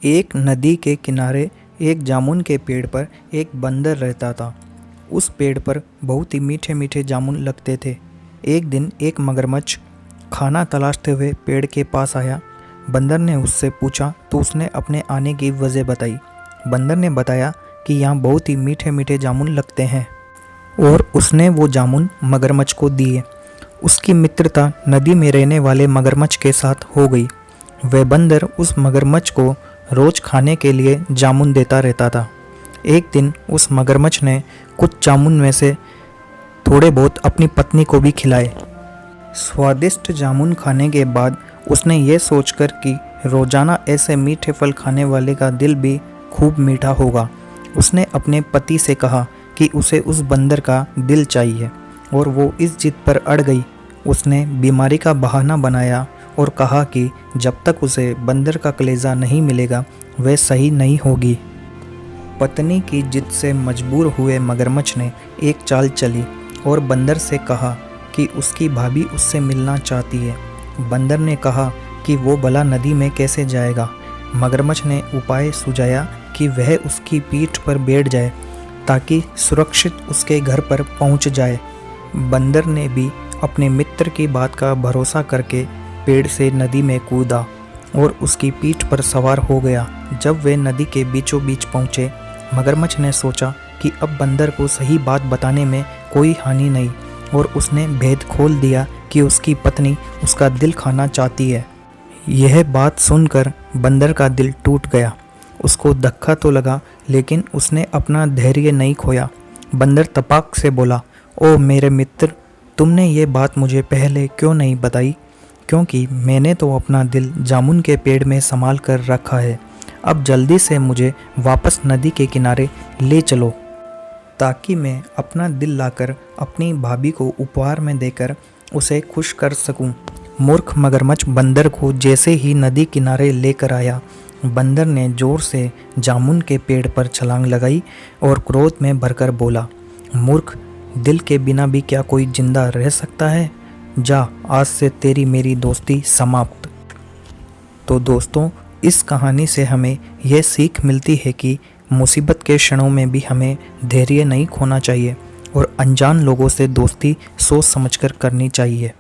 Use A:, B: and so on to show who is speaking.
A: एक नदी के किनारे एक जामुन के पेड़ पर एक बंदर रहता था। उस पेड़ पर बहुत ही मीठे मीठे जामुन लगते थे। एक दिन एक मगरमच्छ खाना तलाशते हुए पेड़ के पास आया। बंदर ने उससे पूछा तो उसने अपने आने की वजह बताई। बंदर ने बताया कि यहाँ बहुत ही मीठे मीठे जामुन लगते हैं और उसने वो जामुन मगरमच्छ को दिए। उसकी मित्रता नदी में रहने वाले मगरमच्छ के साथ हो गई। वह बंदर उस मगरमच्छ को रोज खाने के लिए जामुन देता रहता था। एक दिन उस मगरमच्छ ने कुछ जामुन में से थोड़े बहुत अपनी पत्नी को भी खिलाए। स्वादिष्ट जामुन खाने के बाद उसने ये सोचकर कि रोजाना ऐसे मीठे फल खाने वाले का दिल भी खूब मीठा होगा, उसने अपने पति से कहा कि उसे उस बंदर का दिल चाहिए और वो इस जिद पर अड़ गई। उसने बीमारी का बहाना बनाया और कहा कि जब तक उसे बंदर का कलेजा नहीं मिलेगा वह सही नहीं होगी। पत्नी की जिद से मजबूर हुए मगरमच्छ ने एक चाल चली और बंदर से कहा कि उसकी भाभी उससे मिलना चाहती है। बंदर ने कहा कि वो भला नदी में कैसे जाएगा। मगरमच्छ ने उपाय सुझाया कि वह उसकी पीठ पर बैठ जाए ताकि सुरक्षित उसके घर पर पहुंच जाए। बंदर ने भी अपने मित्र की बात का भरोसा करके पेड़ से नदी में कूदा और उसकी पीठ पर सवार हो गया। जब वे नदी के बीचों बीच पहुंचे, मगरमच्छ ने सोचा कि अब बंदर को सही बात बताने में कोई हानि नहीं और उसने भेद खोल दिया कि उसकी पत्नी उसका दिल खाना चाहती है। यह बात सुनकर बंदर का दिल टूट गया। उसको धक्का तो लगा लेकिन उसने अपना धैर्य नहीं खोया। बंदर तपाक से बोला, ओ मेरे मित्र, तुमने ये बात मुझे पहले क्यों नहीं बताई? क्योंकि मैंने तो अपना दिल जामुन के पेड़ में संभाल कर रखा है। अब जल्दी से मुझे वापस नदी के किनारे ले चलो ताकि मैं अपना दिल लाकर अपनी भाभी को उपहार में देकर उसे खुश कर सकूं। मूर्ख मगरमच्छ बंदर को जैसे ही नदी किनारे लेकर आया, बंदर ने जोर से जामुन के पेड़ पर छलांग लगाई और क्रोध में भरकर बोला, मूर्ख, दिल के बिना भी क्या कोई जिंदा रह सकता है? जा, आज से तेरी मेरी दोस्ती समाप्त। तो दोस्तों, इस कहानी से हमें यह सीख मिलती है कि मुसीबत के क्षणों में भी हमें धैर्य नहीं खोना चाहिए और अनजान लोगों से दोस्ती सोच समझकर करनी चाहिए।